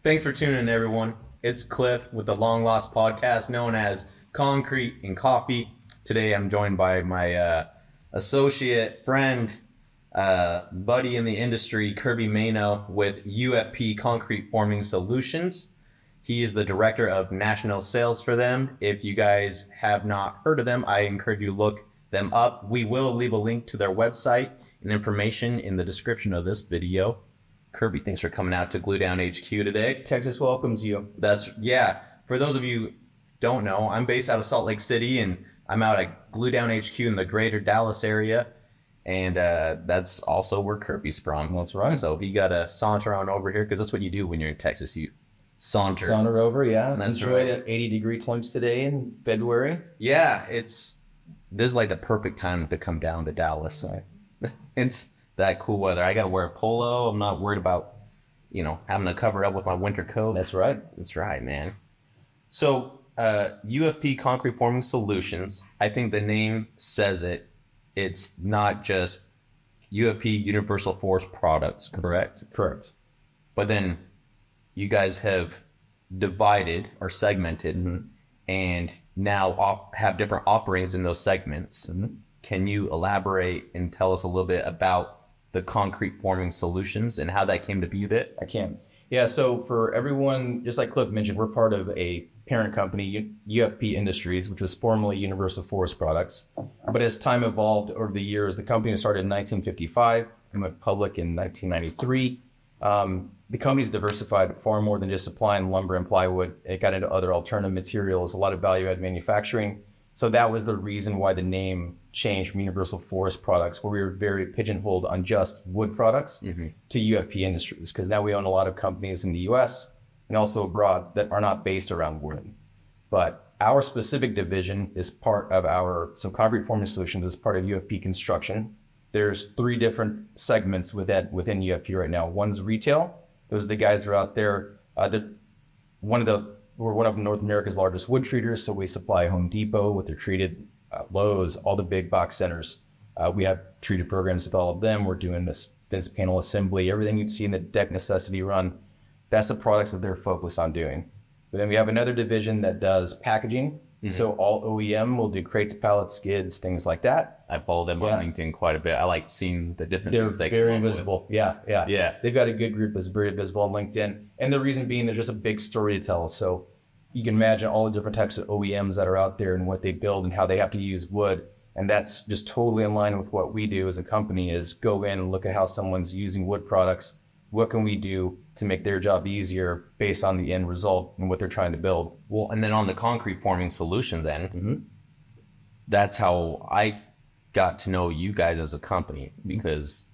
Thanks for tuning in, everyone. It's Cliff with the long lost podcast known as Concrete and Coffee. Today I'm joined by my associate, friend, buddy in the industry, Kirby Mano with UFP Concrete Forming Solutions. He is the director of national sales for them. If you guys have not heard of them, I encourage you to look them up. We will leave a link to their website and information in the description of this video. Kirby, thanks for coming out to Glue Down HQ today. Texas welcomes you. Yeah. For those of you who don't know, I'm based out of Salt Lake City, and I'm out at Glue Down HQ in the greater Dallas area. And that's also where Kirby's from. That's right. So he got to saunter on over here, because that's what you do when you're in Texas. You saunter Over, yeah. That's Enjoy right. the 80-degree temps today in February. Yeah, this is like the perfect time to come down to Dallas. It's that cool weather. I got to wear a polo. I'm not worried about, having to cover up with my winter coat. That's right. That's right, man. So, UFP Concrete Forming Solutions, I think the name says it. It's not just UFP Universal Force Products, correct? Correct. But then you guys have divided or segmented and now have different offerings in those segments. Can you elaborate and tell us a little bit about the Concrete Forming Solutions and how that came to be that? I can. Yeah, so for everyone, just like Cliff mentioned, we're part of a parent company, UFP Industries, which was formerly Universal Forest Products. But as time evolved over the years, the company was started in 1955 and went public in 1993. The company's diversified far more than just supplying lumber and plywood. It got into other alternative materials, a lot of value-add manufacturing. So that was the reason why the name changed from Universal Forest Products, where we were very pigeonholed on just wood products, to UFP Industries, because now we own a lot of companies in the US and also abroad that are not based around wood. But our specific division is part of Concrete Forming Solutions is part of UFP Construction. There's 3 different segments within UFP right now. One's retail. Those are the guys that are out there. We're one of North America's largest wood treaters, so we supply Home Depot with their treated, Lowe's, all the big box centers. We have treated programs with all of them. We're doing this panel assembly, everything you'd see in the deck necessity run. That's the products that they're focused on doing. But then we have another division that does packaging. So all OEM will do crates, pallets, skids, things like that. I follow them on LinkedIn quite a bit. I like seeing the different things They're they very come up with. visible. Yeah. They've got a good group that's very visible on LinkedIn. And the reason being, there's just a big story to tell. So you can imagine all the different types of OEMs that are out there and what they build and how they have to use wood. And that's just totally in line with what we do as a company, is go in and look at how someone's using wood products. What can we do to make their job easier based on the end result and what they're trying to build? Well, and then on the Concrete Forming Solutions end, that's how I got to know you guys as a company, because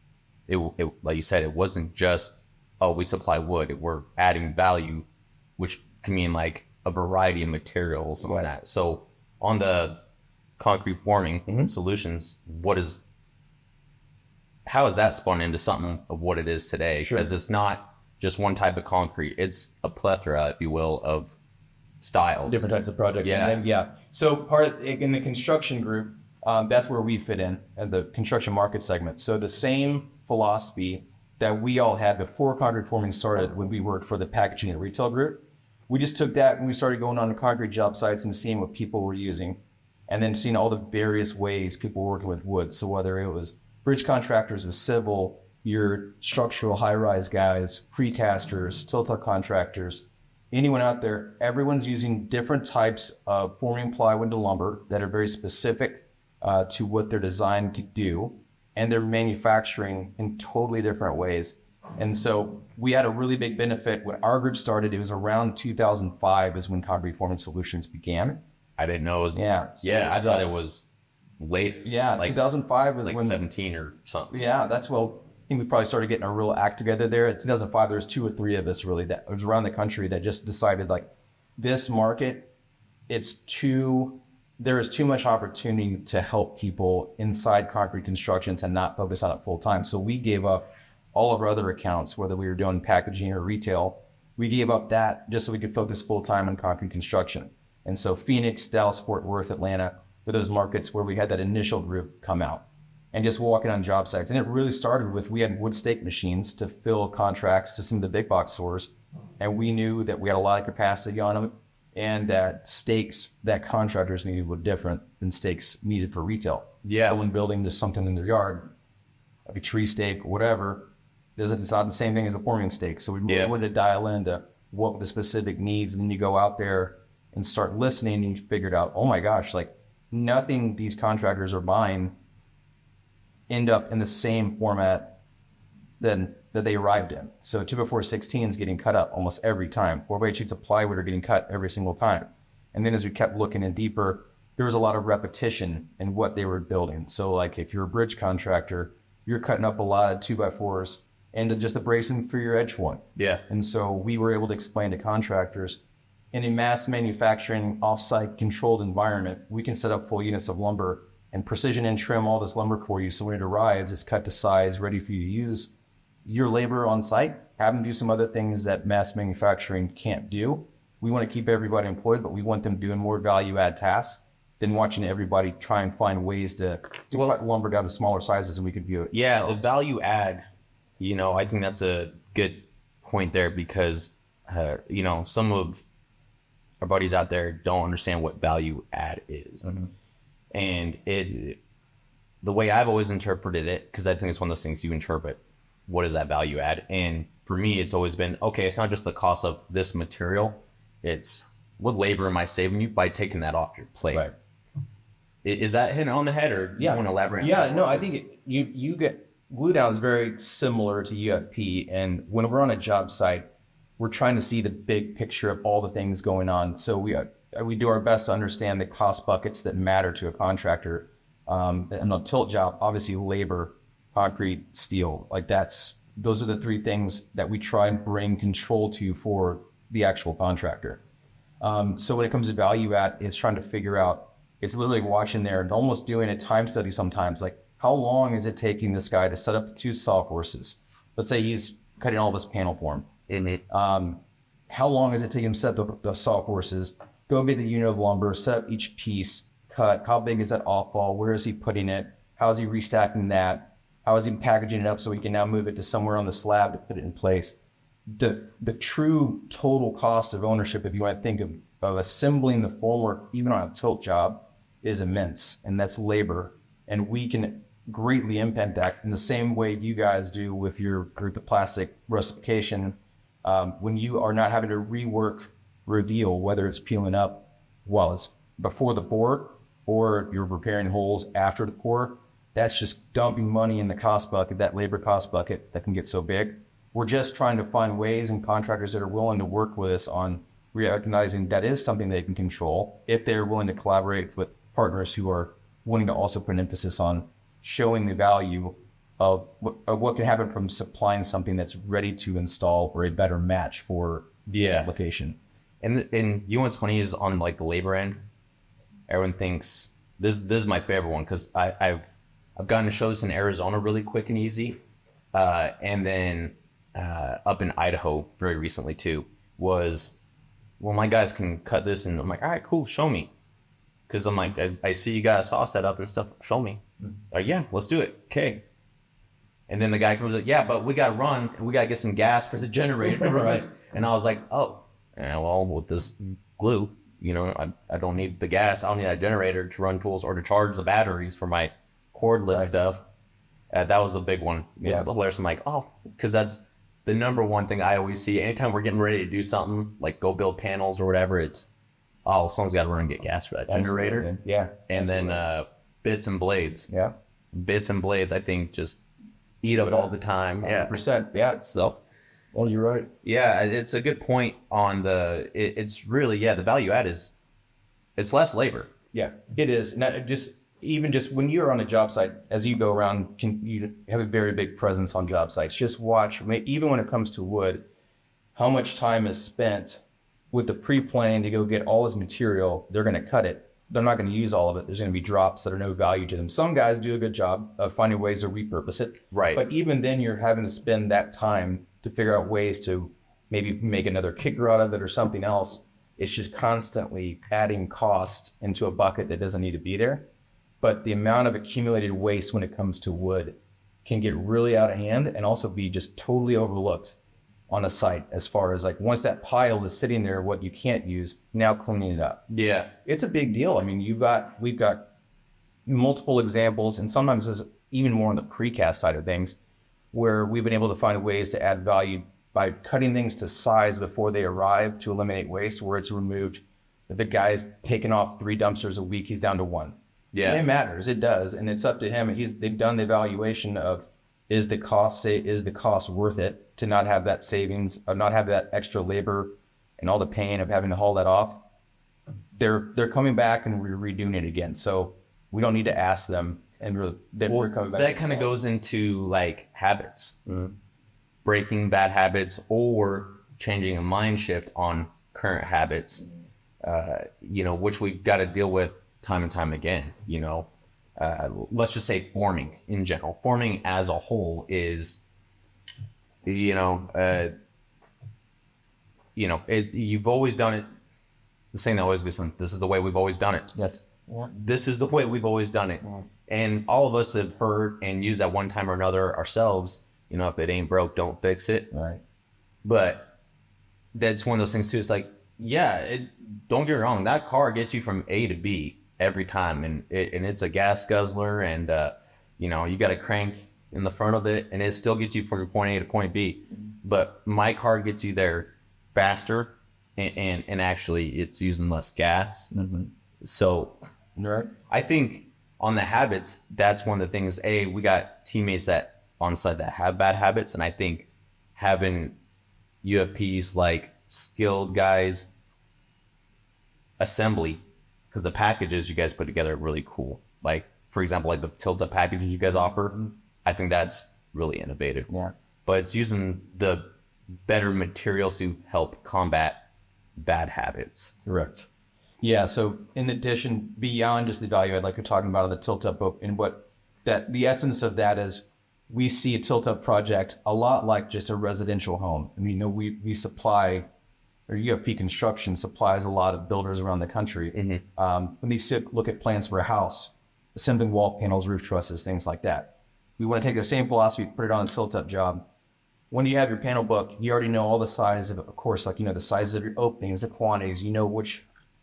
it like you said, it wasn't just, we supply wood. We're adding value, which can mean like a variety of materials and that. So on the Concrete Forming Solutions, how has that spun into something of what it is today? Because it's not just one type of concrete. It's a plethora, if you will, of styles. Different types of projects. Yeah. So in the construction group, that's where we fit in the construction market segment. So the same philosophy that we all had before concrete forming started when we worked for the packaging and retail group, we just took that and we started going on to concrete job sites and seeing what people were using, and then seeing all the various ways people were working with wood. So whether it was bridge contractors with civil, your structural high-rise guys, precasters, tilt-up contractors, anyone out there, everyone's using different types of forming plywood to lumber that are very specific to what they're designed to do, and they're manufacturing in totally different ways. And so we had a really big benefit when our group started. It was around 2005 is when Concrete Forming Solutions began. I didn't know it was. I thought it was late. Yeah, like 2005 was like when 17 or something. Yeah, I think we probably started getting a real act together there. In 2005, there was 2 or 3 of us really that was around the country that just decided, like, this market, there is too much opportunity to help people inside concrete construction to not focus on it full time. So we gave up all of our other accounts, whether we were doing packaging or retail. We gave up that just so we could focus full time on concrete construction. And so Phoenix, Dallas, Fort Worth, Atlanta were those markets where we had that initial group come out and just walking on job sites. And it really started with, we had wood stake machines to fill contracts to some of the big box stores. and we knew that we had a lot of capacity on them, and that stakes that contractors needed were different than stakes needed for retail. Yeah. So when building just something in their yard, like a tree stake, whatever, it's not the same thing as a forming stake. So we wanted to dial into what the specific needs, and then you go out there and start listening, and you figured out, oh my gosh, like nothing these contractors are buying end up in the same format that they arrived in. So 2x4 16s getting cut up almost every time. 4x8 sheets of plywood are getting cut every single time. And then as we kept looking in deeper, there was a lot of repetition in what they were building. So like if you're a bridge contractor, you're cutting up a lot of 2x4s and just the bracing for your edge one. Yeah. And so we were able to explain to contractors, in a mass manufacturing offsite controlled environment, we can set up full units of lumber and precision and trim all this lumber for you. So when it arrives, it's cut to size, ready for you to use. Your labor on site, have them do some other things that mass manufacturing can't do. We want to keep everybody employed, but we want them doing more value add tasks than watching everybody try and find ways to cut lumber down to smaller sizes and we could view it. Yeah, the value add, I think that's a good point there because, some of our buddies out there don't understand what value add is. Mm-hmm. And the way I've always interpreted it, because I think it's one of those things you interpret, what is that value add? And for me, it's always been, okay, it's not just the cost of this material, it's what labor am I saving you by taking that off your plate? Right. Is that hitting on the head, or do you want to elaborate? Yeah, no, I think you get glue down is very similar to UFP, and when we're on a job site, we're trying to see the big picture of all the things going on. So we do our best to understand the cost buckets that matter to a contractor. And on a tilt job, obviously labor, concrete, steel, those are the three things that we try and bring control to for the actual contractor. So when it comes to value add, it's trying to figure out, it's literally watching there and almost doing a time study sometimes, like how long is it taking this guy to set up 2 sawhorses? Let's say he's cutting all this panel for him. How long is it taking him to set up the sawhorses, go get the unit of lumber, set up each piece, cut, how big is that off-fall, where is he putting it, how is he restacking that, how is he packaging it up so he can now move it to somewhere on the slab to put it in place. The true total cost of ownership, if you want to think of assembling the formwork, even on a tilt job, is immense, and that's labor. And we can greatly impact that in the same way you guys do with the plastic rustification. When you are not having to rework reveal, whether it's peeling up while it's before the pour or you're repairing holes after the pour, that's just dumping money in the cost bucket, that labor cost bucket that can get so big. We're just trying to find ways and contractors that are willing to work with us on recognizing that is something they can control if they're willing to collaborate with partners who are wanting to also put an emphasis on showing the value of what can happen from supplying something that's ready to install or a better match for the application. And what's funny is on the labor end, everyone thinks this is my favorite one because I've gotten to show this in Arizona really quick and easy, and then up in Idaho very recently too. Was, well, my guys can cut this, and I'm like, all right, cool, show me. Because I'm like, I see you got a saw set up and stuff, show me. Like, yeah, let's do it. Okay. And then the guy comes like, yeah, but we got to run, and we got to get some gas for the generator. Right. And I was like, oh, yeah, well, with this glue, I don't need the gas. I don't need that generator to run tools or to charge the batteries for my cordless stuff. That was the big one. Yeah. Hilarious. I'm like, oh, because that's the number one thing I always see. Anytime we're getting ready to do something, like go build panels or whatever, it's, oh, someone's got to run and get gas for that generator. Yeah. And then bits and blades. Yeah. Bits and blades, I think, just eat up all the time. 100%. Yeah. So. Well, you're right. Yeah, it's a good point on it's really, the value add is, it's less labor. Yeah, it is. Not just when you're on a job site, as you go around, you have a very big presence on job sites. Just watch, even when it comes to wood, how much time is spent with the pre-planning to go get all this material. They're going to cut it. They're not going to use all of it. There's going to be drops that are no value to them. Some guys do a good job of finding ways to repurpose it. Right. But even then, you're having to spend that time to figure out ways to maybe make another kicker out of it or something else. It's just constantly adding cost into a bucket that doesn't need to be there. But the amount of accumulated waste when it comes to wood can get really out of hand and also be just totally overlooked. on a site as far as like once that pile is sitting there, what you can't use, now cleaning it up. Yeah. It's a big deal. I mean, we've got multiple examples, and sometimes there's even more on the precast side of things, where we've been able to find ways to add value by cutting things to size before they arrive to eliminate waste, where it's removed. The guy's taking off 3 dumpsters a week, he's down to 1. Yeah. And it matters, it does, and it's up to him. And they've done the evaluation of is the cost worth it to not have that savings, or not have that extra labor and all the pain of having to haul that off. They're coming back and we're redoing it again. So we don't need to ask them, and we're coming back. That kind of goes into like habits, breaking bad habits or changing a mind shift on current habits, which we've got to deal with time and time again. Let's just say forming in general. Forming as a whole is, you've always done it. The saying that always goes, this is the way we've always done it. Yes. Yeah. This is the way we've always done it. Yeah. And all of us have heard and used that one time or another ourselves, if it ain't broke, don't fix it. Right. But that's one of those things too. It's like, don't get me wrong. That car gets you from A to B every time. And it's a gas guzzler, and, you got a crank in the front of it, and it still gets you from point A to point B. But my car gets you there faster, and actually it's using less gas. Mm-hmm. So right. I think on the habits, that's one of the things. We got teammates that on site that have bad habits, and I think having UFPs like skilled guys assembly, because the packages you guys put together are really cool. Like, for example, like the tilt-up packages you guys offer, I think that's really innovative. Yeah. But it's using the better materials to help combat bad habits. Correct. Yeah. So in addition, beyond just the value I'd like you're talking about on the tilt-up book, and the essence of that is, we see a tilt-up project a lot like just a residential home. I mean, we supply, or UFP Construction supplies a lot of builders around the country. Mm-hmm. When they look at plans for a house, assembling wall panels, roof trusses, things like that, we want to take the same philosophy, put it on a tilt-up job. When you have your panel book, you already know all the sizes of course, like, the sizes of your openings, the quantities,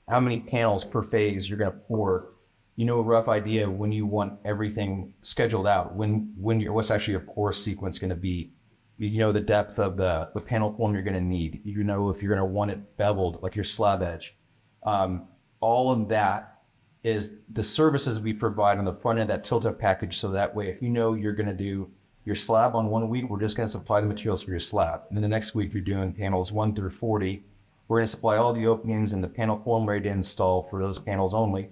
how many panels per phase you're going to pour. A rough idea when you want everything scheduled out, what's actually your pour sequence going to be. The depth of the panel form you're going to need. If you're going to want it beveled, like your slab edge. All of that is the services we provide on the front end of that tilt-up package. So that way, if you're going to do your slab on 1 week, we're just going to supply the materials for your slab. And then the next week, you're doing panels 1 through 40. We're going to supply all the openings and the panel form ready to install for those panels only.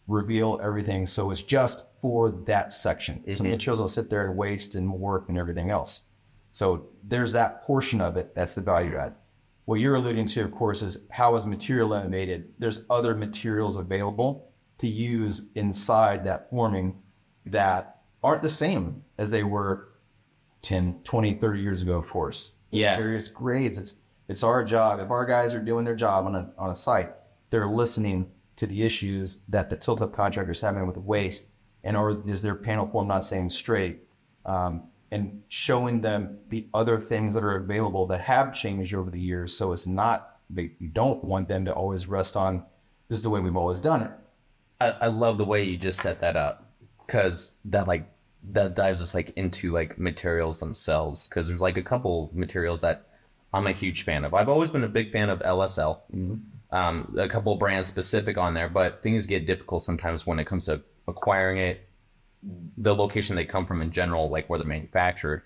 Reveal everything, so it's just for that section. Mm-hmm. So the materials will sit there and waste and work and everything else. So there's that portion of it. That's the value add. What you're alluding to, of course, is how is material eliminated. There's other materials available to use inside that forming that aren't the same as they were 10, 20, 30 years ago for us. Yeah. Various grades. It's our job. If our guys are doing their job on a site, they're listening to the issues that the tilt-up contractor is having with the waste, or is their panel form not staying straight, and showing them the other things that are available that have changed over the years. So it's not, you don't want them to always rest on, this is the way we've always done it. I love the way you just set that up, because that dives us into materials themselves, because there's a couple materials that I'm a huge fan of. I've always been a big fan of LSL. Mm-hmm. A couple of brands specific on there, but things get difficult sometimes when it comes to acquiring it, the location they come from in general, like where they're manufactured.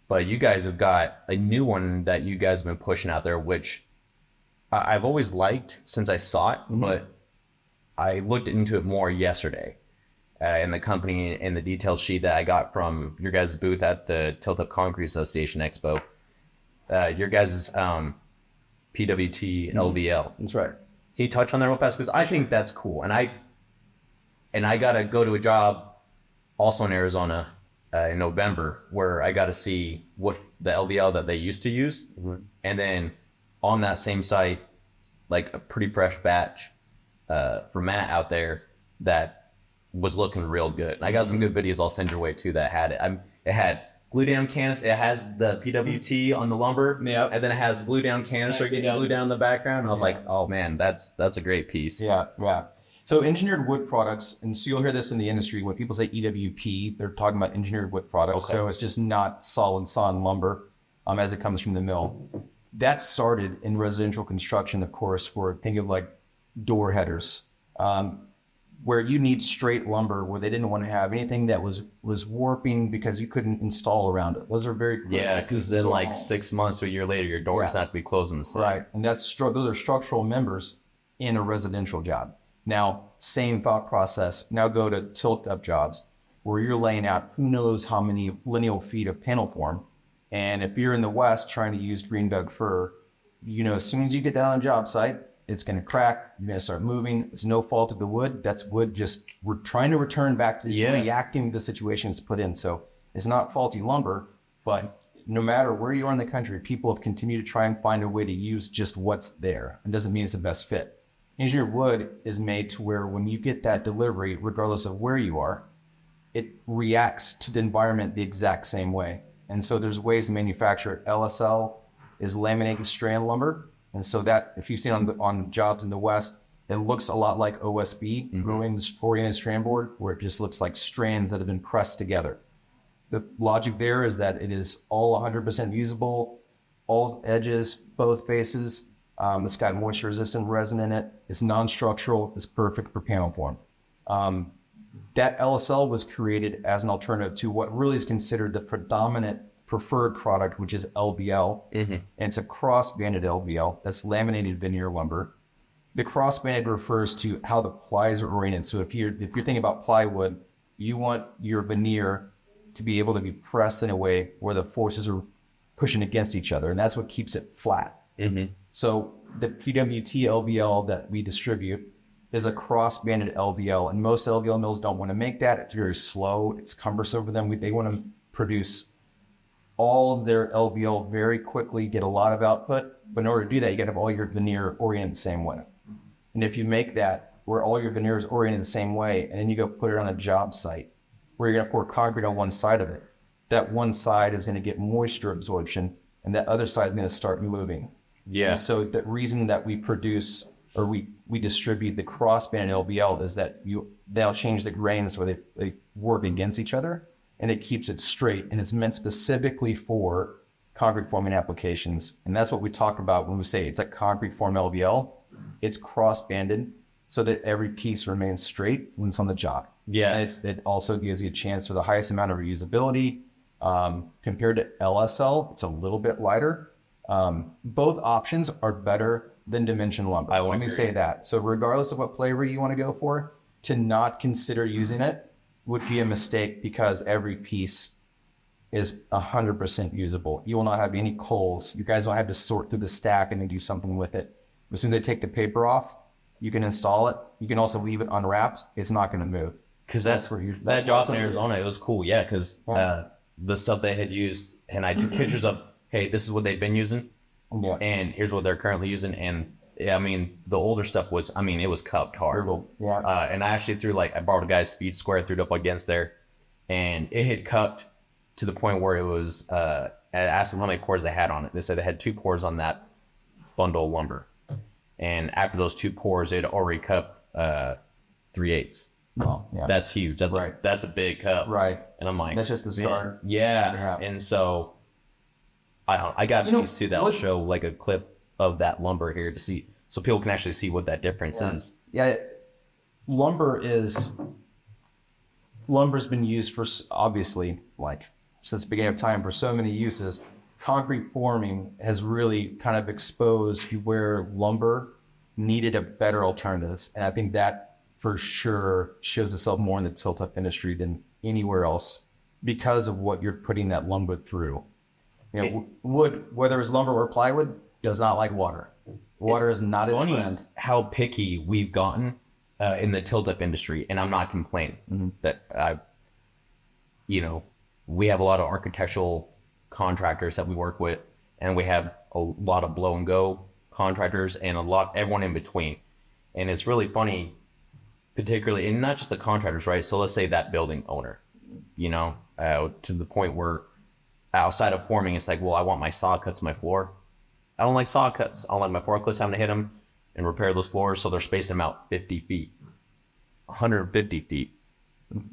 But you guys have got a new one that you guys have been pushing out there, which I've always liked since I saw it, mm-hmm. but I looked into it more yesterday. In the company, in the detail sheet that I got from your guys' booth at the Tilt Up Concrete Association Expo, your guys' PWT LVL. That's right. Can you touch on that real fast? Because I think that's cool. And I got to go to a job also in Arizona in November where I got to see what the LVL that they used to use. Mm-hmm. And then on that same site, a pretty fresh batch for Matt out there that was looking real good. And I got some good videos I'll send your way too that had it. It had glue down canister. It has the PWT on the lumber, and then it has glue down canister getting glue down in the background. I was like, oh man, that's a great piece. Yeah. So engineered wood products, and so you'll hear this in the industry when people say EWP, they're talking about engineered wood products. Okay. So it's just not solid sawn lumber as it comes from the mill. That started in residential construction, of course, for think of like door headers, where you need straight lumber, where they didn't want to have anything that was warping because you couldn't install around it. Those are very because then like 6 months to a year later, your doors have to be closing the same. Right, and those are structural members in a residential job. Now, same thought process. Now go to tilt-up jobs where you're laying out who knows how many lineal feet of panel form. And if you're in the West trying to use green Doug fir, as soon as you get that on a job site, it's going to crack. You're going to start moving. It's no fault of the wood. That's wood we're trying to return back to reacting to the situation it's put in. So it's not faulty lumber, but no matter where you are in the country, people have continued to try and find a way to use just what's there. It doesn't mean it's the best fit. Engineered wood is made to where when you get that delivery, regardless of where you are, it reacts to the environment the exact same way. And so there's ways to manufacture it. LSL is laminated strand lumber. And so that, if you've seen on jobs in the West, it looks a lot like OSB, oriented strand board, where it just looks like strands that have been pressed together. The logic there is that it is all 100% usable, all edges, both faces. It's got moisture resistant resin in it. It's non-structural. It's perfect for panel form. That LSL was created as an alternative to what really is considered the predominant preferred product, which is LVL. And it's a cross-banded LVL. That's laminated veneer lumber. The cross-banded refers to how the plies are oriented. So if you're thinking about plywood, you want your veneer to be able to be pressed in a way where the forces are pushing against each other, and that's what keeps it flat. So the PWT LVL that we distribute is a cross-banded LVL, and most LVL mills don't want to make that. It's very slow. It's cumbersome for them. They want to produce all of their LVL very quickly, get a lot of output. But in order to do that, you got to have all your veneer oriented the same way. And if you make that where all your veneer is oriented the same way, and then you go put it on a job site where you're going to pour concrete on one side of it, that one side is going to get moisture absorption, and that other side is going to start moving. And so the reason that we produce or we distribute the cross-banded LVL is that they'll change the grains so they work against each other, and it keeps it straight. And it's meant specifically for concrete forming applications. And that's what we talk about when we say it's a concrete form LVL. It's cross-banded so that every piece remains straight when it's on the job. And it also gives you a chance for the highest amount of reusability. Compared to LSL, it's a little bit lighter. Both options are better than dimension lumber. Let me say that. So regardless of what flavor you want to go for, to not consider using it would be a mistake, because every piece is 100% usable. You will not have any coals. You guys don't have to sort through the stack and then do something with it. As soon as they take the paper off, you can install it. You can also leave it unwrapped. It's not going to move. Because that job in Arizona, it was cool. Yeah, because the stuff they had used, and I took pictures of, hey, this is what they've been using, and here's what they're currently using. And I mean, the older stuff was, it was cupped hard. And I actually I borrowed a guy's speed square, threw it up against there, and it had cupped to the point where it was, I asked them how many pours they had on it. They said they had 2 pours on that bundle of lumber. And after those 2 pours, it already cupped 3/8. Oh, yeah. That's huge. That's a big cup. Right. And I'm like, that's just the start. Yeah. And so I got a piece too that'll show like a clip of that lumber here to see, so people can actually see what that difference is. Yeah. Lumber's been used for, obviously, like since the beginning of time, for so many uses. Concrete forming has really kind of exposed where lumber needed a better alternative. And I think that for sure shows itself more in the tilt-up industry than anywhere else because of what you're putting that lumber through. Wood, whether it's lumber or plywood, does not like water. Water is not its friend. How picky we've gotten in the tilt-up industry, and I'm not complaining. That we have a lot of architectural contractors that we work with, and we have a lot of blow and go contractors and everyone in between. And it's really funny, particularly, and not just the contractors, right? So let's say that building owner, to the point where outside of forming, it's like, well, I want my saw cuts in my floor. I don't like saw cuts. I don't like my forklifts having to hit them and repair those floors. So they're spacing them out 50 feet, 150 feet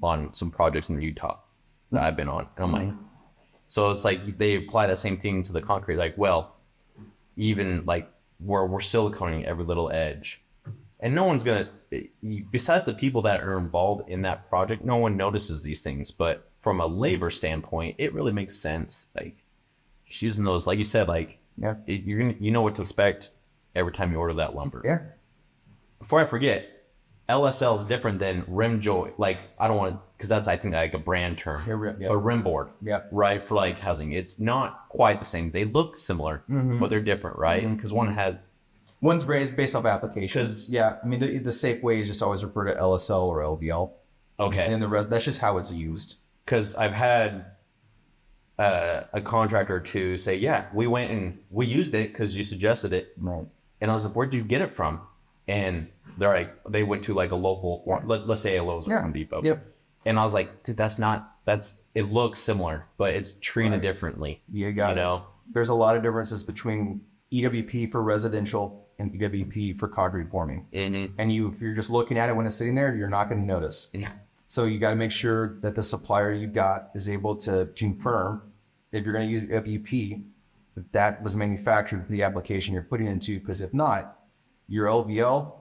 on some projects in Utah that I've been on. And I'm like, so it's like they apply that same thing to the concrete. Like, well, even like we're siliconing every little edge. And no one's going to, besides the people that are involved in that project, no one notices these things. But from a labor standpoint, it really makes sense. Like just using those, like you said, like you know what to expect every time you order that lumber. Yeah. Before I forget, LSL is different than rim joy. Like I don't want to, because that's I think like a brand term. A rim board. Yeah. Right, for like housing. It's not quite the same. They look similar, but they're different, right? Because one had. One's raised based off applications. Yeah, I mean the safe way is just always refer to LSL or LVL. Okay. And the rest, that's just how it's used. Because I've had a contractor or two say, yeah, we went and we used it because you suggested it. Right. And I was like, where'd you get it from? And they're like, they went to like a local, let's say a Lowe's or Home Depot. Yep. And I was like, dude, it looks similar, but it's treated differently. You got it. There's a lot of differences between EWP for residential and EWP for concrete forming. Mm-hmm. And if you're just looking at it when it's sitting there, you're not going to notice. Yeah. So you got to make sure that the supplier you got is able to confirm if you're going to use EWP, that was manufactured for the application you're putting into, because if not, your LVL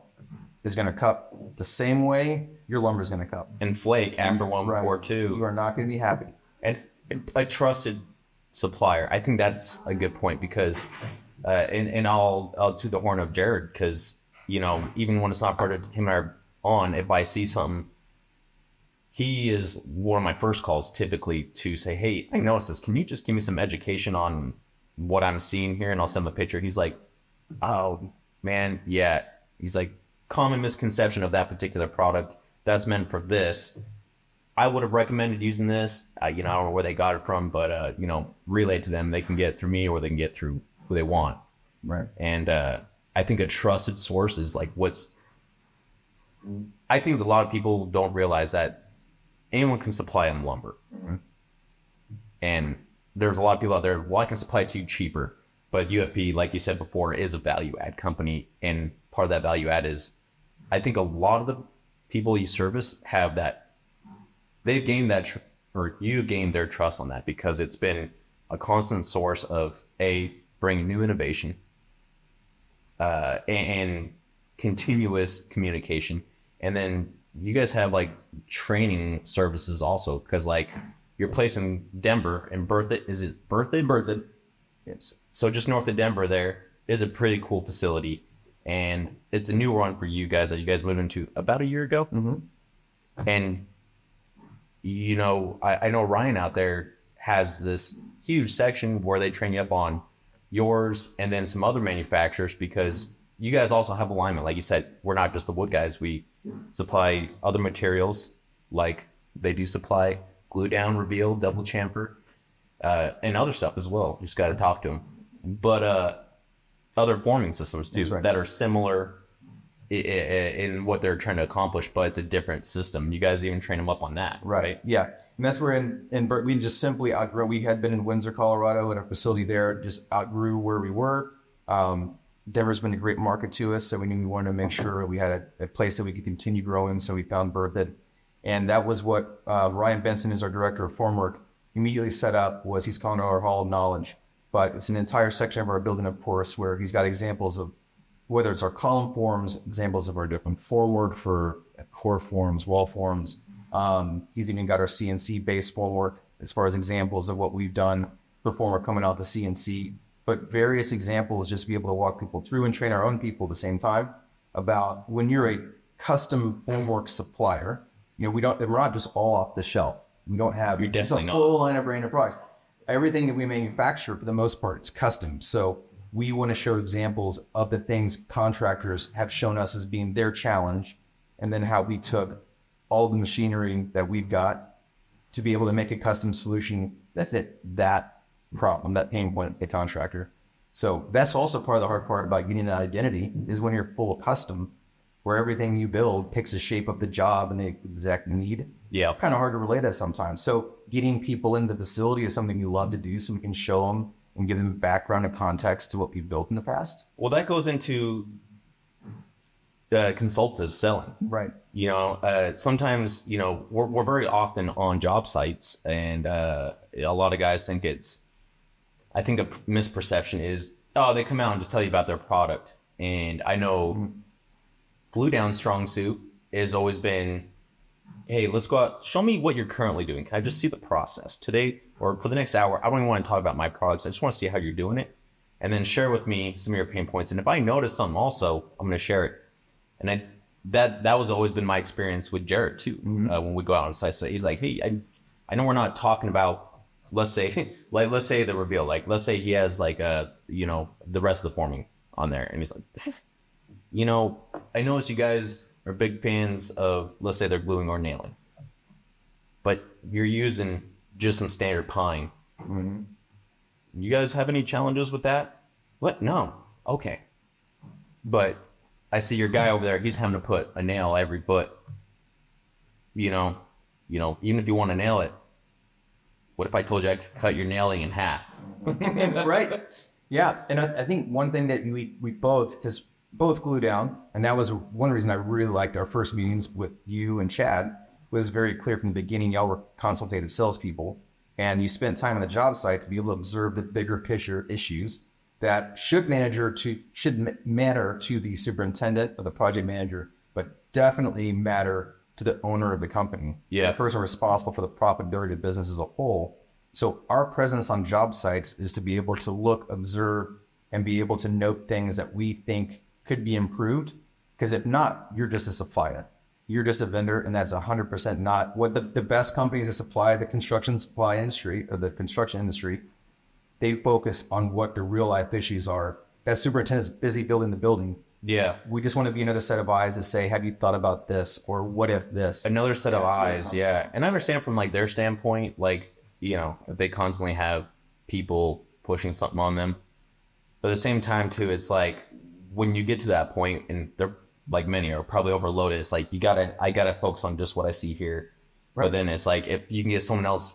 is going to cup the same way your lumber is going to cup. And flake after one or two. You are not going to be happy. And a trusted supplier. I think that's a good point because, and I'll toot the horn of Jared because, you know, even when it's not part of him and I are on, if I see something, he is one of my first calls typically to say, hey, I noticed this. Can you just give me some education on what I'm seeing here? And I'll send him a picture. He's like, oh, man, yeah. He's like, common misconception of that particular product. That's meant for this. I would have recommended using this. You know, I don't know where they got it from, but, you know, relay to them. They can get it through me or they can get through who they want. Right. And I think a trusted source is like I think a lot of people don't realize that anyone can supply them lumber. Mm-hmm. And there's a lot of people out there, well, I can supply it to you cheaper. But UFP, like you said before, is a value add company. And part of that value add is, I think a lot of the people you service have that, they've gained that, or you gained their trust on that because it's been a constant source of bringing new innovation and continuous communication. And then you guys have like training services also, because like your place in Denver and Berthoud, is it Berthoud? Berthoud. Yes. So just north of Denver there is a pretty cool facility. And it's a new one for you guys that you guys moved into about a year ago. Mm-hmm. And, you know, I know Ryan out there has this huge section where they train you up on yours and then some other manufacturers, because you guys also have alignment. Like you said, we're not just the wood guys. We supply other materials, like they do supply glue down, reveal, double chamfer, and other stuff as well. Just got to talk to them. But other forming systems too, that are similar in what they're trying to accomplish, but it's a different system. You guys even train them up on that, right? Yeah, and that's where we just simply outgrew. We had been in Windsor, Colorado, at a facility there, just outgrew where we were. Denver's been a great market to us, so we knew we wanted to make sure we had a place that we could continue growing. So we found Berthoud, and that was what Ryan Benson is our director of formwork. Immediately set up was he's calling it our Hall of Knowledge, but it's an entire section of our building, of course, where he's got examples of whether it's our column forms, examples of our different formwork for core forms, wall forms. He's even got our CNC based formwork as far as examples of what we've done for formwork coming out the CNC, but various examples just to be able to walk people through and train our own people at the same time about when you're a custom formwork supplier, you know, we're not just all off the shelf. We don't have a full line of brand of products. Everything that we manufacture, for the most part, it's custom. So we want to show examples of the things contractors have shown us as being their challenge, and then how we took all the machinery that we've got to be able to make a custom solution that fit that problem, that pain point of the contractor. So that's also part of the hard part about getting an identity, is when you're full custom, where everything you build takes the shape of the job and the exact need. Yeah. Kind of hard to relay that sometimes. So getting people in the facility is something you love to do, so we can show them and give them background and context to what we've built in the past. Well, that goes into consultative selling. Right. You know, sometimes, you know, we're very often on job sites, and a lot of guys think I think a misperception is, oh, they come out and just tell you about their product. And I know Blue Down's strong suit has always been, hey, let's go out, show me what you're currently doing. Can I just see the process today or for the next hour? I don't even want to talk about my products. I just want to see how you're doing it, and then share with me some of your pain points. And if I notice something also, I'm going to share it. And that was always been my experience with Jared too. When we go out on site, so he's like, hey, I know we're not talking about, let's say the reveal, like let's say he has like you know, the rest of the forming on there, and he's like, you know, I noticed you guys are big fans of, let's say they're gluing or nailing, but you're using just some standard pine. You guys have any challenges with that? What? No. Okay. But I see your guy over there, he's having to put a nail every foot. You know, even if you want to nail it, what if I told you I could cut your nailing in half? Right. Yeah. And I think one thing that we both glue down, and that was one reason I really liked our first meetings with you and Chad, was very clear from the beginning. Y'all were consultative salespeople, and you spent time on the job site to be able to observe the bigger picture issues that should matter to the superintendent or the project manager, but definitely matter to the owner of the company. Yeah. The person responsible for the profitability of the business as a whole. So our presence on job sites is to be able to look, observe, and be able to note things that we think could be improved. Because if not, you're just a supplier. You're just a vendor, and that's 100% not what the best companies that supply the construction supply industry or the construction industry. They focus on what the real life issues are. That superintendent's busy building the building. Yeah. We just want to be another set of eyes to say, have you thought about this? Or what if this? Another set of eyes, yeah. And I understand from like their standpoint, like, you know, if they constantly have people pushing something on them. But at the same time too, it's like when you get to that point, and they're like many are probably overloaded, it's like I gotta focus on just what I see here. Right. But then it's like if you can get someone else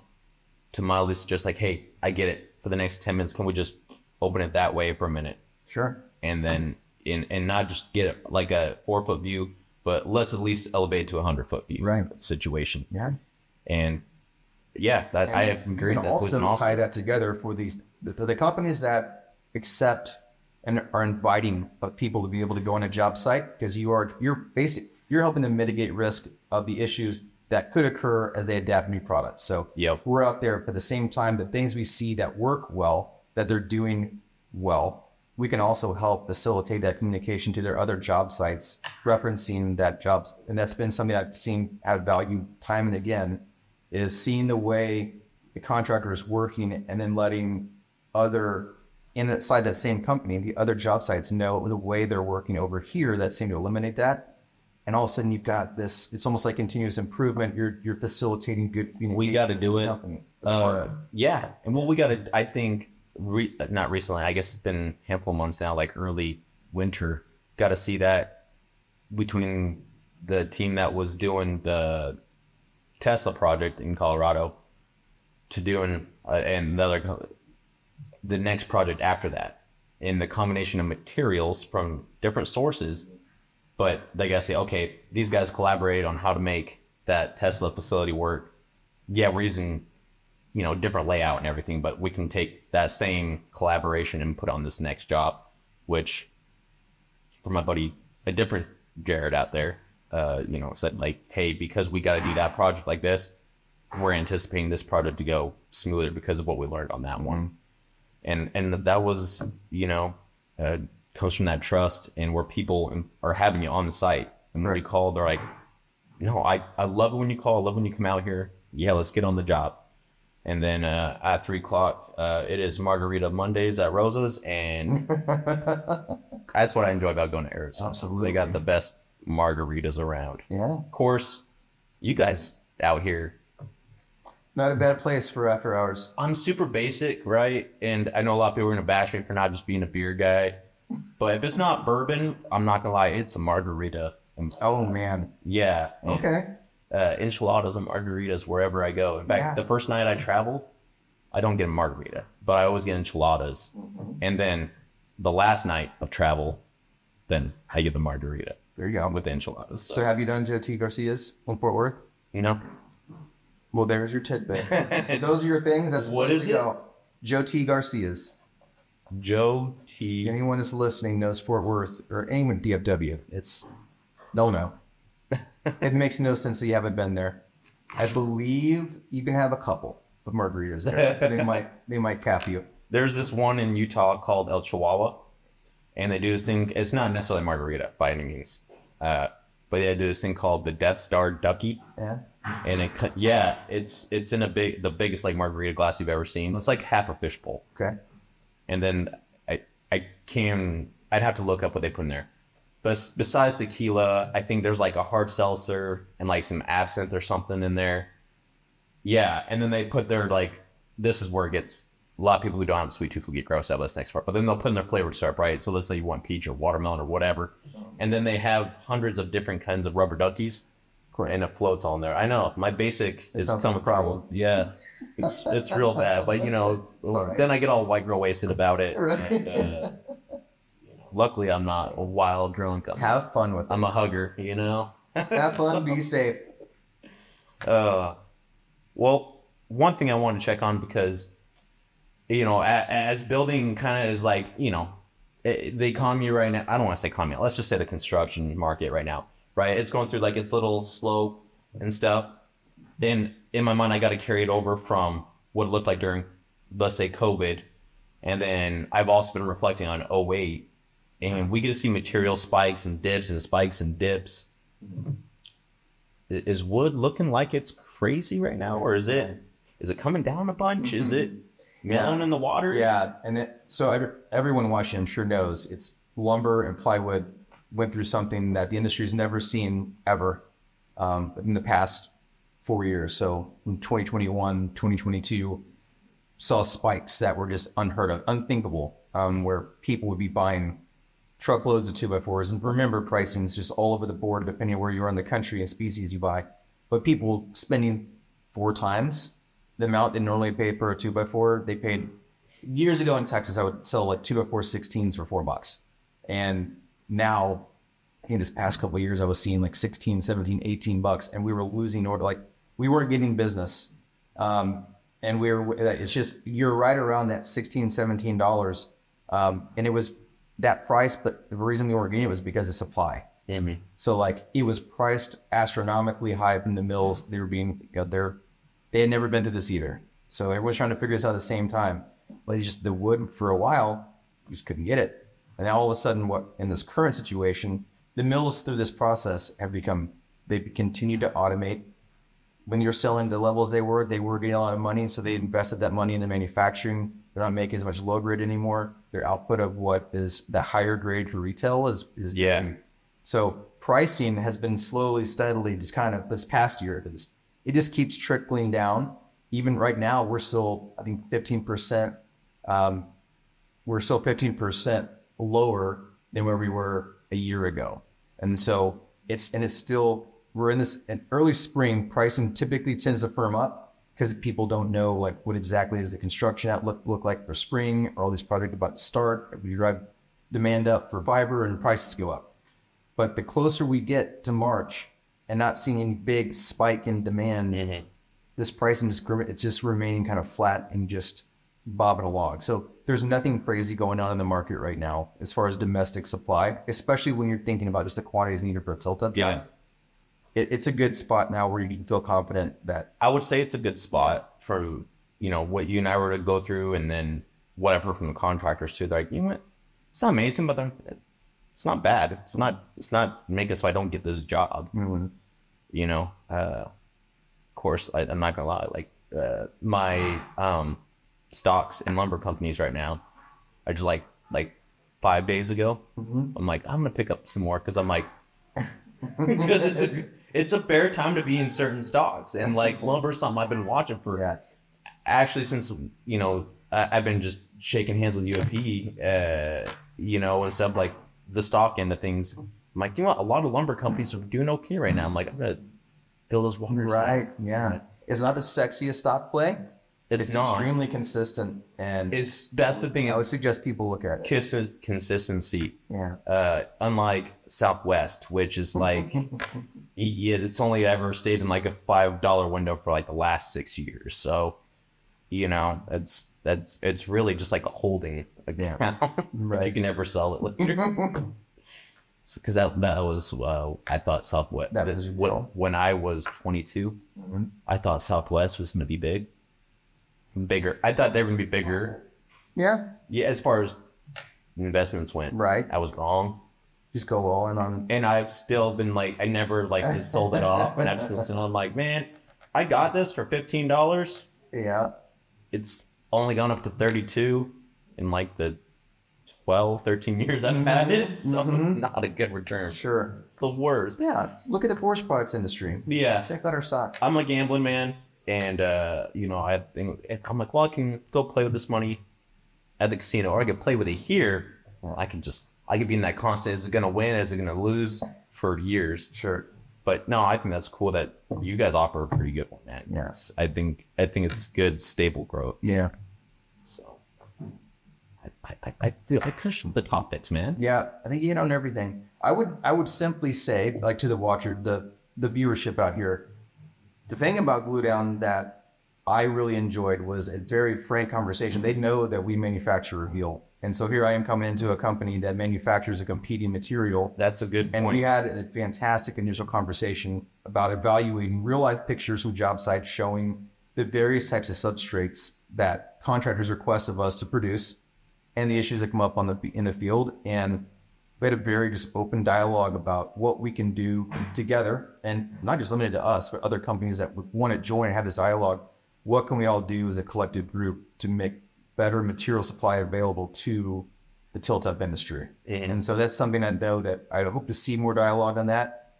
to mildly suggest like, hey, I get it. For the next 10 minutes, can we just open it that way for a minute? Sure. And then and not just get it like a 4-foot view, but let's at least elevate it to a 100-foot view. Right. Situation. Yeah. And yeah, that I agree. That's also tie that together for the companies that accept and are inviting people to be able to go on a job site, because you're helping them mitigate risk of the issues that could occur as they adapt new products. So we're out there for the same time, the things we see that work well, that they're doing well, we can also help facilitate that communication to their other job sites, referencing that jobs. And that's been something I've seen add value time and again, is seeing the way the contractor is working and then letting inside that same company, the other job sites know the way they're working over here that seem to eliminate that. And all of a sudden you've got this, it's almost like continuous improvement. You're facilitating good communication. We got to do it. Yeah. And what we got to, I think, not recently, I guess it's been a handful of months now, like early winter, got to see that between the team that was doing the Tesla project in Colorado to doing the next project after that, and the combination of materials from different sources. But they got to say, okay, these guys collaborated on how to make that Tesla facility work. Yeah, we're using, you know, different layout and everything, but we can take that same collaboration and put on this next job, which for my buddy, a different Jared out there, you know, said like, hey, because we got to do that project like this, we're anticipating this project to go smoother because of what we learned on that one. And that was, you know, comes from that trust, and where people are having you on the site. And when we call, they're like, no, I love it when you call. I love when you come out here. Yeah, let's get on the job. And then at 3:00, it is Margarita Mondays at Rosa's, and that's what I enjoy about going to Arizona. Absolutely. They got the best margaritas around. Yeah. Of course, you guys out here. Not a bad place for after hours. I'm super basic, right? And I know a lot of people are going to bash me for not just being a beer guy. But if it's not bourbon, I'm not going to lie, it's a margarita. Oh man. Yeah. Okay. Enchiladas and margaritas wherever I go. In fact, the first night I travel, I don't get a margarita, but I always get enchiladas. And then the last night of travel, then I get the margarita. There you go. With the enchiladas. So have you done Joe T. Garcia's in Fort Worth? You know? Well, there's your tidbit. Those are your things. That's what is it? Go. Joe T. Garcia's. Joe T. Anyone that's listening knows Fort Worth or anyone DFW. They'll know. It makes no sense that you haven't been there. I believe you can have a couple of margaritas there. They might cap you. There's this one in Utah called El Chihuahua, and they do this thing. It's not necessarily margarita by any means, but they do this thing called the Death Star Ducky. Yeah. And it's in the biggest like margarita glass you've ever seen. It's like half a fishbowl. Okay. And then I'd have to look up what they put in there. But besides tequila, I think there's like a hard seltzer and like some absinthe or something in there. Yeah, and then they put their like, this is where it gets, a lot of people who don't have a sweet tooth will get grossed out by this next part. But then they'll put in their flavored syrup, right? So let's say you want peach or watermelon or whatever. And then they have hundreds of different kinds of rubber duckies. Correct. And it floats all in there. I know, my basic is some problem. Yeah, it's real bad. But right. Then I get all white girl wasted about it. Right. And, luckily, I'm not a wild drunk. Have fun with it. I'm a hugger, Have fun, be safe. Well, one thing I wanted to check on because, as building kind of is like, the economy right now, I don't want to say economy, let's just say the construction market right now, right? It's going through like its little slope and stuff. Then in my mind, I got to carry it over from what it looked like during, let's say, COVID. And then I've also been reflecting on 2008. And we get to see material spikes and dips and spikes and dips. Is wood looking like it's crazy right now, or is it coming down a bunch? Is it melting in the water? Yeah, and so everyone watching, I'm sure knows, it's lumber and plywood went through something that the industry's never seen ever in the past 4 years. So in 2021, 2022, saw spikes that were just unheard of, unthinkable, where people would be buying truckloads of 2x4s. And remember, pricing is just all over the board, depending on where you are in the country and species you buy. But people spending 4 times the amount they normally pay for a 2x4, they paid years ago in Texas. I would sell like 2x4 16s for $4. And now, I think this past couple of years, I was seeing like 16, 17, $18, and we were losing order. Like we weren't getting business. And it's just, you're right around that $16, $17. And it was that price, but the reason we weren't getting it was because of supply. Mm-hmm. So like it was priced astronomically high from the mills. They were being, they had never been to this either. So everyone's trying to figure this out at the same time. But just the wood for a while, you just couldn't get it. And now all of a sudden, in this current situation, the mills through this process they've continued to automate. When you're selling the levels they were getting a lot of money. So they invested that money in the manufacturing. They're not making as much low grade anymore. Their output of what is the higher grade for retail is yeah. So pricing has been slowly, steadily, just kind of this past year, it just keeps trickling down. Even right now, we're still, I think 15%, we're still 15% lower than where we were a year ago. And so we're in an early spring. Pricing typically tends to firm up because people don't know like what exactly is the construction outlook look like for spring, or all these projects about to start. We drive demand up for fiber and prices go up. But the closer we get to March and not seeing any big spike in demand, mm-hmm. this pricing it's just remaining kind of flat and just bobbing along. So there's nothing crazy going on in the market right now as far as domestic supply, especially when you're thinking about just the quantities needed for a tilt-up. Yeah. It's a good spot now where you can feel confident that. I would say it's a good spot for, what you and I were to go through, and then whatever from the contractors too. They're like, what? It's not amazing, but it's not bad. It's not making so I don't get this job. Mm-hmm. Of course, I'm not gonna lie. Like my stocks in lumber companies right now, I just like 5 days ago. Mm-hmm. I'm like, I'm gonna pick up some more because I'm like, because it's a fair time to be in certain stocks, and like lumber, something I've been watching for actually since I've been just shaking hands with UFP, and stuff like the stock end of things. I'm like, you know what? A lot of lumber companies are doing okay right now. I'm like, I'm gonna fill those waters. Right. Yeah. It's not the sexiest stock play. It's not. Extremely consistent, and That's the thing. I would suggest people look at it. Consistency. Yeah. Unlike Southwest, which is like, yeah, it's only ever stayed in like a $5 window for like the last 6 years. So, you know, it's really just like a holding account. Right. If you can never sell it later. Because that was I thought Southwest. That was when I was 22. Mm-hmm. I thought Southwest was going to be bigger. I thought they were going to be bigger. Yeah. Yeah, as far as investments went. Right. I was wrong. Just go all in on. And I've still been like, I never like just sold it off, and I've just been sitting on like, man, I got this for $15. Yeah. It's only gone up to 32 in like the 12, 13 years I've had it. So it's not a good return. Sure. It's the worst. Yeah. Look at the forest products industry. Yeah. Check out our stock. I'm a gambling man, and you know, I'm like, well, I can go play with this money at the casino, or I could play with it here, or I could be in that constant, is it gonna win, is it gonna lose, for years. Sure. But no, I think that's cool that you guys offer a pretty good one, man. Yes. I think it's good, stable growth. Yeah. So I cushion the topics, man. Yeah, I think you hit on everything. I would simply say, like, to the watcher, the viewership out here, the thing about Glue Down that I really enjoyed was a very frank conversation. They know that we manufacture reveal. And so here I am coming into a company that manufactures a competing material. That's a good point. And we had a fantastic initial conversation about evaluating real life pictures from job sites showing the various types of substrates that contractors request of us to produce and the issues that come up in the field. And we had a very just open dialogue about what we can do together, and not just limited to us, but other companies that want to join and have this dialogue. What can we all do as a collective group to make better material supply available to the tilt-up industry? And so that's something I know that I hope to see more dialogue on that.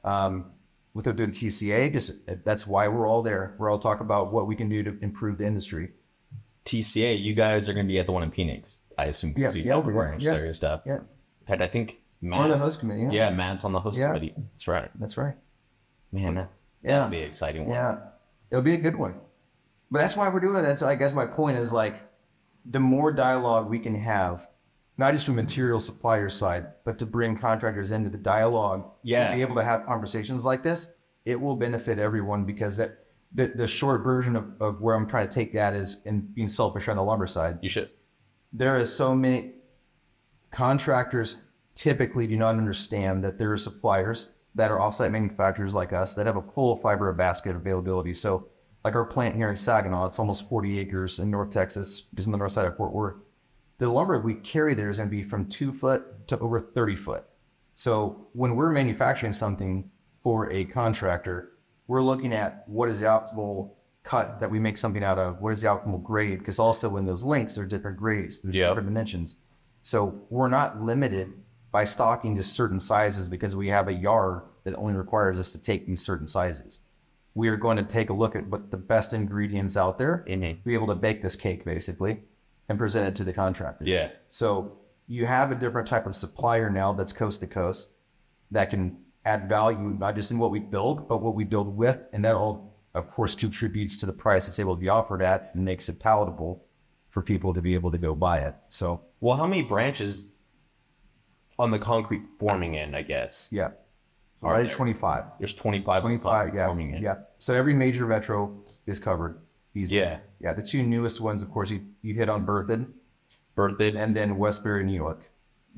With the TCA, that's why we're all there. We're all talking about what we can do to improve the industry. TCA, you guys are going to be at the one in Phoenix, I assume. Yeah, we're area stuff. Yeah. And I think Matt, on the host committee. Yeah, Matt's on the host committee. That's right. That's right. Man, that'll be an exciting one. Yeah, it'll be a good one. But that's why we're doing it. So I guess my point is, like, the more dialogue we can have, not just from material supplier side, but to bring contractors into the dialogue, to be able to have conversations like this, it will benefit everyone, because the short version of where I'm trying to take that is, in being selfish on the lumber side. You should. There is so many contractors typically do not understand that there are suppliers that are offsite manufacturers like us that have a full fiber basket availability. So like our plant here in Saginaw, it's almost 40 acres in North Texas, just on the north side of Fort Worth. The lumber we carry there is going to be from 2 foot to over 30 foot. So when we're manufacturing something for a contractor, we're looking at what is the optimal cut that we make something out of, what is the optimal grade, because also in those links, there are different grades, there's different dimensions. So we're not limited by stocking just certain sizes because we have a yard that only requires us to take these certain sizes. We are going to take a look at what the best ingredients out there, be able to bake this cake basically, and present it to the contractor. Yeah. So you have a different type of supplier now that's coast to coast that can add value, not just in what we build, but what we build with. And that all, of course, contributes to the price it's able to be offered at and makes it palatable for people to be able to go buy it. So, well, how many branches on the concrete forming end, I guess? Yeah. All right, 25. There's 25 yeah. forming end. Yeah. So every major metro is covered easily. Yeah. Yeah. The two newest ones, of course, you hit on Berthoud, and then Westbury, New York.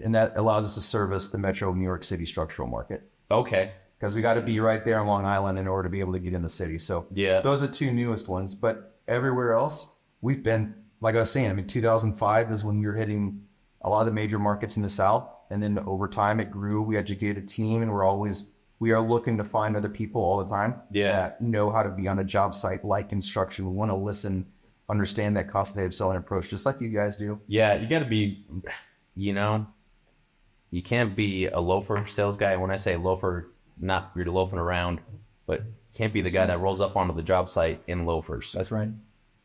And that allows us to service the metro New York City structural market. Okay. Because we got to be right there on Long Island in order to be able to get in the city. So those are the two newest ones. But everywhere else, we've been, like I was saying, I mean, 2005 is when we were hitting a lot of the major markets in the South. And then over time it grew. We educated a team, and we are looking to find other people all the time that know how to be on a job site like construction. We want to listen, understand that cost-effective selling approach, just like you guys do. Yeah, you got to be, you can't be a loafer sales guy. When I say loafer, not you're loafing around, but can't be the guy that rolls up onto the job site in loafers. That's right.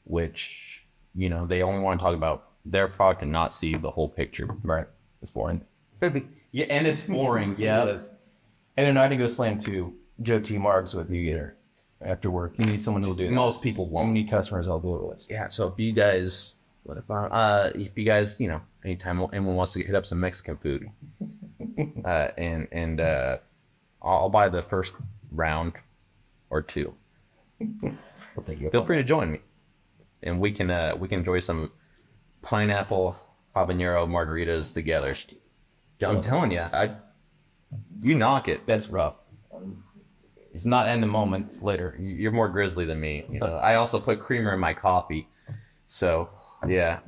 Which, they only want to talk about their product and not see the whole picture. Right. It's boring. Yeah, and it's boring. Yeah. And then I had to go slam to Joe T. Marks with you either after work. You need someone who'll do that. Most people When won't. we need customers, I'll do it with. Yeah, so if you guys, anytime anyone wants to hit up some Mexican food, I'll buy the first round or two. We'll take you up Feel on free to join me, and we can enjoy some pineapple habanero margaritas together. I'm telling you, you knock it. that. That's rough. It's not in the moment. It's later. You're more grizzly than me. You know, I also put creamer in my coffee, so yeah,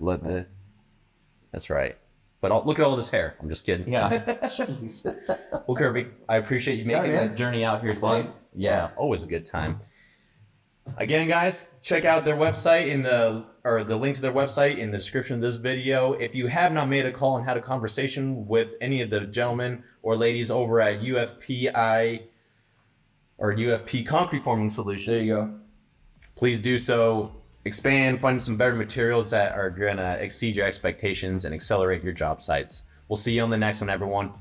that's right. But look at all this hair. I'm just kidding. Yeah. Jeez. Well, Kirby, I appreciate you making man. that journey out here, buddy. fun. Yeah, always a good time. Again, guys, check out their website the link to their website in the description of this video. If you have not made a call and had a conversation with any of the gentlemen or ladies over at UFPI or UFP Concrete Forming Solutions, There you go. please do so. Expand, find some better materials that are gonna exceed your expectations and accelerate your job sites. We'll see you on the next one, everyone.